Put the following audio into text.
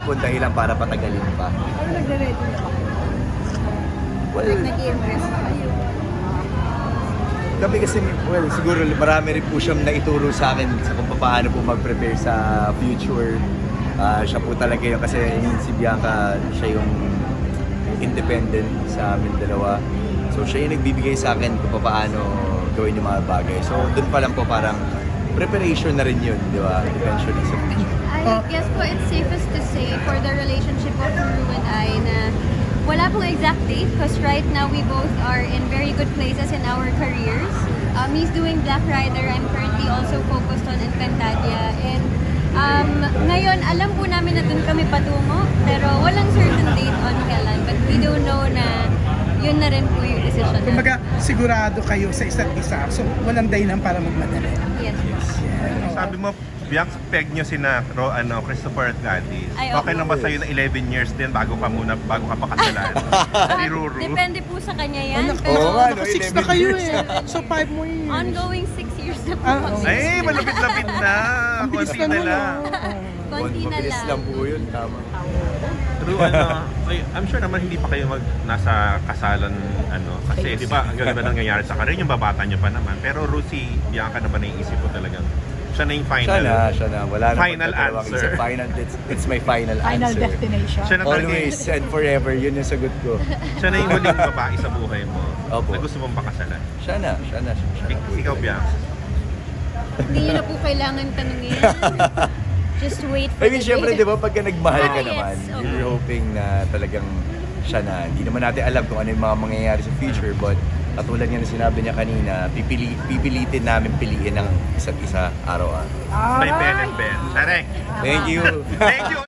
kung dahilan para patagalin pa. Ano nagre-ready na ako? Well, Like nag-i-impress na kayo? kami kasi, well, siguro marami rin po siyang naituro sa akin sa kung paano po mag-prepare sa future. Siya po talaga yun kasi si Bianca, siya yung independent sa amin dalawa. So siya yung nagbibigay sa akin kung paano gawin yung mga bagay. So doon pa lang po parang preparation na rin yun, di ba? Eventually sa future. I guess po it's safest to say for the relationship of Ruru and I na wala pong exact date because right now we both are in very good places in our careers. He's doing Black Rider. I'm currently also focused on Encantadia. And ngayon, alam po namin na dun kami patungo pero walang certain date on kailan. But we do know na yun na rin po yung decision natin. Kumbaga, sigurado kayo sa isa't isa. So, walang dahilan para magmadali. Yes. Sabi mo, Bianc, peg nyo sina Christopher at Gladys. Ay, Okay oo. lang ba sa'yo na 11 years din bago ka pakasalan? Si Ruru. Depende po sa kanya yan. Anak, Pero Oo nga, no? 6 na 11 kayo years. eh. So, 5 more years. ongoing 6 years na po Ah, kami. Ay, malapit-lapit na. Ang bilis Konti na na nun, lang. Konti na Mabilis lang. lang po yun, tama. Pero I'm sure naman hindi pa kayo nasa kasalan kasi di ba ang gaganda nangyayari sa karir yung babata niyo pa naman. Pero Rusi, Bianca na ba naiisip ko talagang siya na yung final. Siya na. Wala na Final pagdadalawang answer. isip. It's my final Final answer. destination. Siya na talaga Always and forever, yun yung sagot ko. siya na yung huling babae sa buhay mo Opo. na gusto mong pakasalan. Siya na. Ikaw, Bianca. Hindi niyo na po kailangan tanungin. Just wait for I mean, the syempre, day. di ba, pagka nagmahal ka Ah, yes. naman, Okay. you're hoping na talagang siya na. Hindi naman natin alam kung ano yung mga mangyayari sa future, but katulad nga na sinabi niya kanina, pipilitin namin piliin ng isa't isa araw-araw. May Ben and Ben. Sarek. Thank you. Thank you.